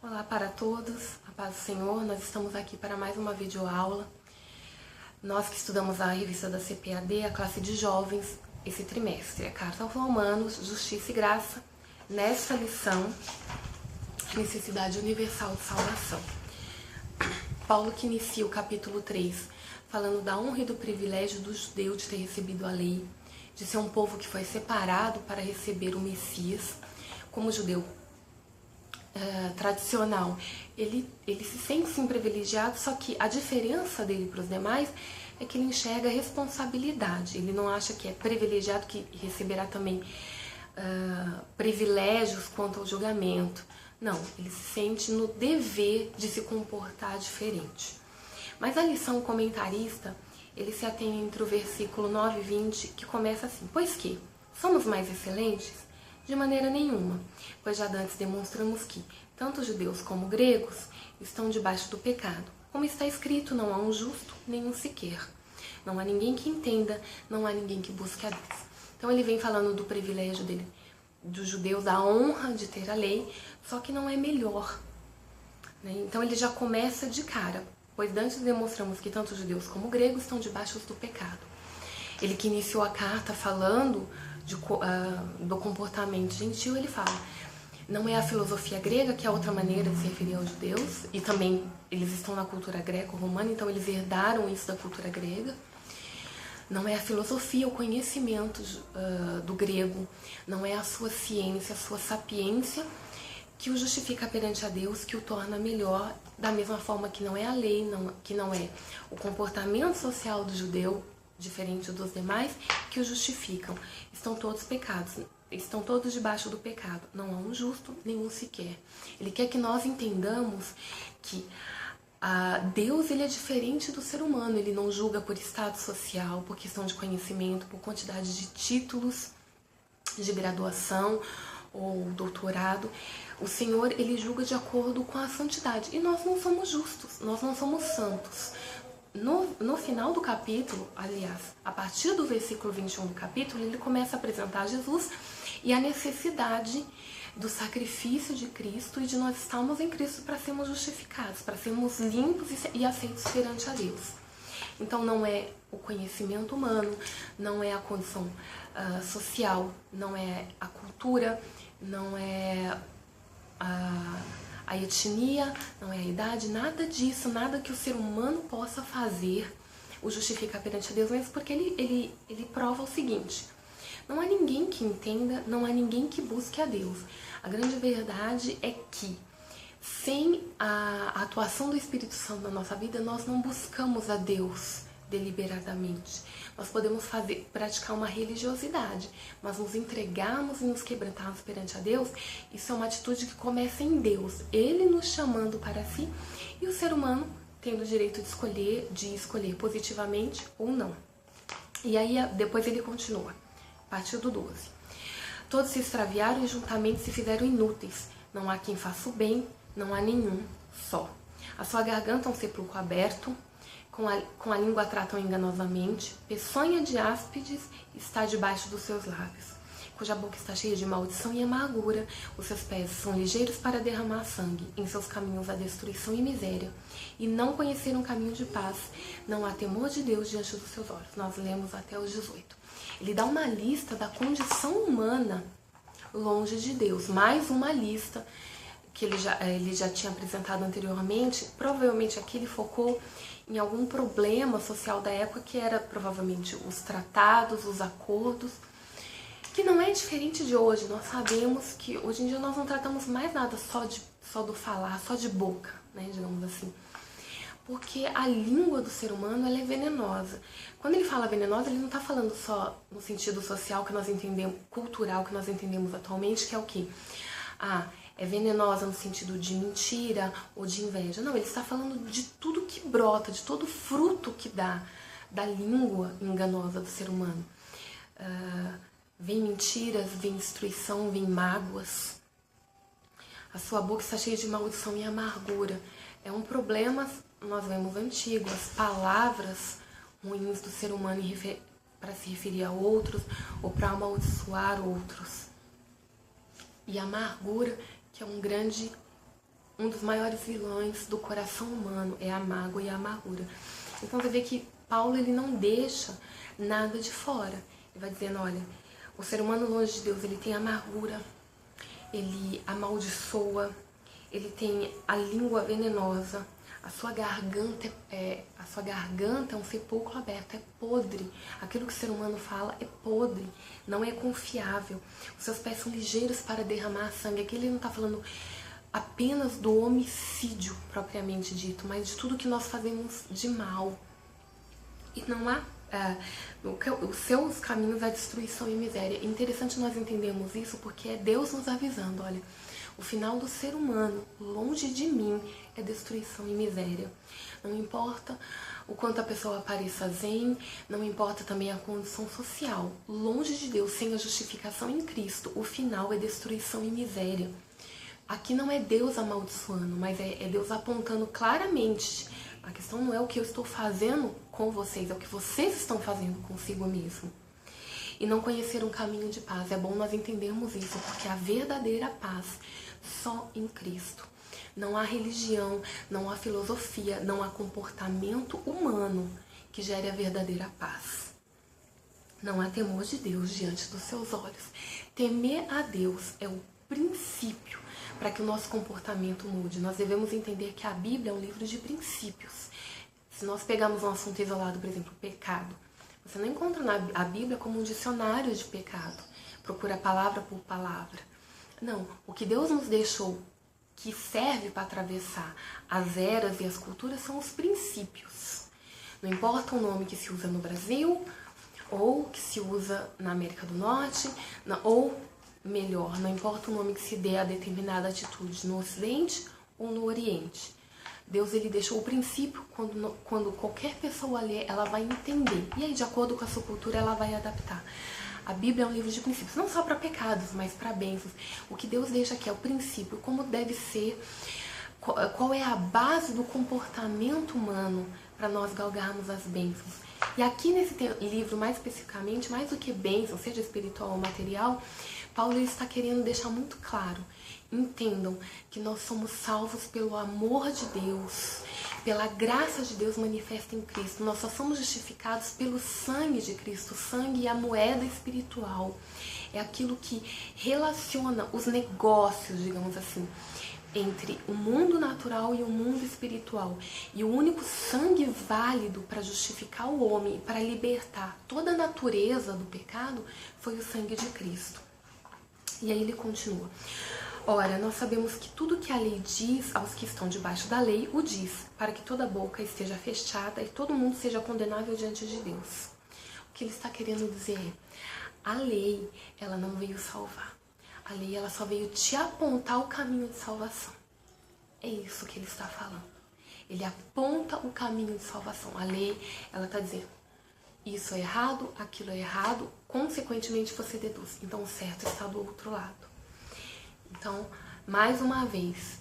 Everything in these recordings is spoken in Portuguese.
Olá para todos, a paz do Senhor. Nós estamos aqui para mais uma videoaula. Nós que estudamos a revista da CPAD, a classe de jovens, esse trimestre, a Carta aos Romanos, Justiça e Graça, nesta lição, Necessidade Universal de Salvação. Paulo que inicia o capítulo 3, falando da honra e do privilégio do judeu de ter recebido a lei, de ser um povo que foi separado para receber o Messias. Como judeu tradicional, ele se sente sim privilegiado, só que a diferença dele para os demais é que ele enxerga a responsabilidade. Ele não acha que é privilegiado, que receberá também privilégios quanto ao julgamento. Não, ele se sente no dever de se comportar diferente. Mas a lição comentarista, ele se atém entre o versículo 9 e 20, que começa assim: pois que somos mais excelentes? De maneira nenhuma, pois já dantes demonstramos que tanto judeus como gregos estão debaixo do pecado. Como está escrito, não há um justo, nenhum sequer. Não há ninguém que entenda, não há ninguém que busque a Deus. Então ele vem falando do privilégio dele, dos judeus, da honra de ter a lei, só que não é melhor. Então ele já começa de cara, pois dantes demonstramos que tanto judeus como gregos estão debaixo do pecado. Ele que iniciou a carta falando do comportamento gentil, ele fala: não é a filosofia grega, que é outra maneira de se referir aos judeus, e também eles estão na cultura greco-romana, então eles herdaram isso da cultura grega. Não é a filosofia, o conhecimento do grego, não é a sua ciência, a sua sapiência que o justifica perante a Deus, que o torna melhor, da mesma forma que não é a lei, que não é o comportamento social do judeu, diferente dos demais, que o justificam. Estão todos pecados, estão todos debaixo do pecado. Não há um justo, nenhum sequer. Ele quer que nós entendamos que Deus, ele é diferente do ser humano. Ele não julga por estado social, por questão de conhecimento, por quantidade de títulos de graduação ou doutorado. O Senhor, ele julga de acordo com a santidade. E nós não somos justos, nós não somos santos. No final do capítulo, aliás, a partir do versículo 21 do capítulo, ele começa a apresentar Jesus e a necessidade do sacrifício de Cristo e de nós estarmos em Cristo para sermos justificados, para sermos limpos e aceitos perante a Deus. Então não é o conhecimento humano, não é a condição social, não é a cultura, não é a etnia, não é a idade, nada disso, nada que o ser humano possa fazer o justificar perante a Deus, mesmo porque ele prova o seguinte: não há ninguém que entenda, não há ninguém que busque a Deus. A grande verdade é que sem a atuação do Espírito Santo na nossa vida, nós não buscamos a Deus deliberadamente. Nós podemos praticar uma religiosidade, mas nos entregarmos e nos quebrantarmos perante a Deus, isso é uma atitude que começa em Deus, Ele nos chamando para si, e o ser humano tendo o direito de escolher positivamente ou não. E aí depois ele continua, a partir do 12. Todos se extraviaram e juntamente se fizeram inúteis. Não há quem faça o bem, não há nenhum só. A sua garganta é um sepulcro aberto, com a língua tratam enganosamente, peçonha de áspides está debaixo dos seus lábios, cuja boca está cheia de maldição e amargura, os seus pés são ligeiros para derramar sangue, em seus caminhos há destruição e miséria, e não conheceram o caminho de paz, não há temor de Deus diante dos seus olhos. Nós lemos até os 18. Ele dá uma lista da condição humana longe de Deus, mais uma lista que ele já tinha apresentado anteriormente. Provavelmente aqui ele focou em algum problema social da época, que era provavelmente os tratados, os acordos, que não é diferente de hoje. Nós sabemos que hoje em dia nós não tratamos mais nada só do falar, só de boca, né, digamos assim. Porque a língua do ser humano, ela é venenosa. Quando ele fala venenosa, ele não está falando só no sentido social que nós entendemos, cultural que nós entendemos atualmente, que é o quê? É venenosa no sentido de mentira ou de inveja. Não, ele está falando de tudo que brota, de todo fruto que dá da língua enganosa do ser humano. Vem mentiras, vem destruição, vem mágoas. A sua boca está cheia de maldição e amargura. É um problema, nós vemos antigo, as palavras ruins do ser humano para se referir a outros ou para amaldiçoar outros. E a amargura, que é um grande um dos maiores vilões do coração humano é a mágoa e a amargura. Então você vê que Paulo, ele não deixa nada de fora. Ele vai dizendo, olha, o ser humano longe de Deus, ele tem amargura, ele amaldiçoa, ele tem a língua venenosa, a sua garganta é um sepulcro aberto, é podre. Aquilo que o ser humano fala é podre, não é confiável. Os seus pés são ligeiros para derramar sangue. Aqui ele não está falando apenas do homicídio propriamente dito, mas de tudo que nós fazemos de mal. E não há os seus caminhos à destruição e miséria. É interessante nós entendermos isso porque é Deus nos avisando, olha, o final do ser humano, longe de mim, é destruição e miséria. Não importa o quanto a pessoa pareça zen, não importa também a condição social. Longe de Deus, sem a justificação em Cristo, o final é destruição e miséria. Aqui não é Deus amaldiçoando, mas é Deus apontando claramente. A questão não é o que eu estou fazendo com vocês, é o que vocês estão fazendo consigo mesmo. E não conhecer um caminho de paz. É bom nós entendermos isso, porque a verdadeira paz só em Cristo. Não há religião, não há filosofia, não há comportamento humano que gere a verdadeira paz. Não há temor de Deus diante dos seus olhos. Temer a Deus é o princípio para que o nosso comportamento mude. Nós devemos entender que a Bíblia é um livro de princípios. Se nós pegarmos um assunto isolado, por exemplo, o pecado, você não encontra a Bíblia como um dicionário de pecado. Procura palavra por palavra. Não, o que Deus nos deixou que serve para atravessar as eras e as culturas são os princípios. Não importa o nome que se usa no Brasil, ou que se usa na América do Norte, ou melhor, não importa o nome que se dê a determinada atitude no Ocidente ou no Oriente. Deus, ele deixou o princípio, quando qualquer pessoa ler, ela vai entender. E aí, de acordo com a sua cultura, ela vai adaptar. A Bíblia é um livro de princípios, não só para pecados, mas para bênçãos. O que Deus deixa aqui é o princípio, como deve ser, qual é a base do comportamento humano para nós galgarmos as bênçãos. E aqui nesse livro, mais especificamente, mais do que bênção, seja espiritual ou material, Paulo está querendo deixar muito claro. Entendam que nós somos salvos pelo amor de Deus, pela graça de Deus manifesta em Cristo. Nós só somos justificados pelo sangue de Cristo. O sangue é a moeda espiritual. É aquilo que relaciona os negócios, digamos assim, entre o mundo natural e o mundo espiritual. E o único sangue válido para justificar o homem, para libertar toda a natureza do pecado, foi o sangue de Cristo. E aí ele continua. Ora, nós sabemos que tudo que a lei diz aos que estão debaixo da lei, o diz, para que toda boca esteja fechada e todo mundo seja condenável diante de Deus. O que ele está querendo dizer é, a lei, ela não veio salvar. A lei, ela só veio te apontar o caminho de salvação. É isso que ele está falando. Ele aponta o caminho de salvação. A lei, ela está dizendo, isso é errado, aquilo é errado, consequentemente você deduz. Então o certo está do outro lado. Então, mais uma vez,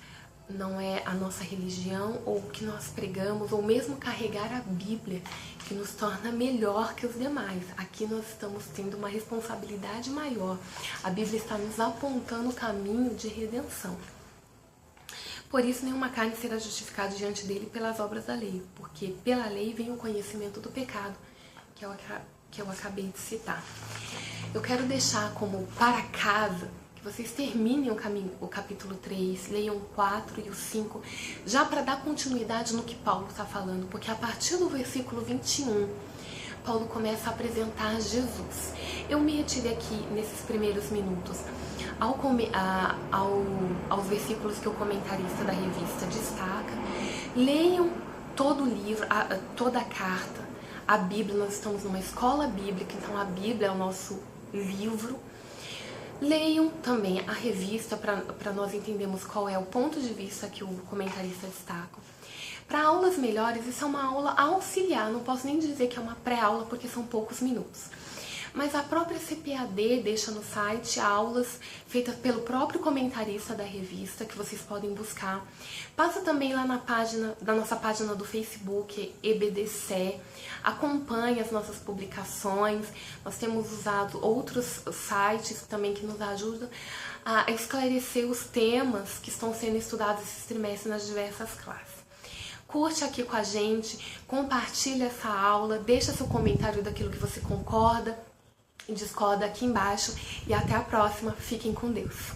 não é a nossa religião ou o que nós pregamos, ou mesmo carregar a Bíblia, que nos torna melhor que os demais. Aqui nós estamos tendo uma responsabilidade maior. A Bíblia está nos apontando o caminho de redenção. Por isso, nenhuma carne será justificada diante dele pelas obras da lei, porque pela lei vem o conhecimento do pecado, que eu acabei de citar. Eu quero deixar como para casa que vocês terminem o capítulo 3, leiam o 4 e o 5, já para dar continuidade no que Paulo está falando, porque a partir do versículo 21, Paulo começa a apresentar Jesus. Eu me retirei aqui nesses primeiros minutos aos versículos que o comentarista da revista destaca. Leiam todo o livro, toda a carta, a Bíblia. Nós estamos numa escola bíblica, então a Bíblia é o nosso livro. Leiam também a revista para nós entendermos qual é o ponto de vista que o comentarista destaca. Para aulas melhores, isso é uma aula auxiliar, não posso nem dizer que é uma pré-aula porque são poucos minutos. mas a própria CPAD deixa no site aulas feitas pelo próprio comentarista da revista, que vocês podem buscar. Passa também lá na nossa página do Facebook, EBDC, acompanhe as nossas publicações. Nós temos usado outros sites também que nos ajudam a esclarecer os temas que estão sendo estudados esse trimestre nas diversas classes. Curte aqui com a gente, compartilha essa aula, deixa seu comentário daquilo que você concorda e discorda aqui embaixo. E até a próxima. Fiquem com Deus.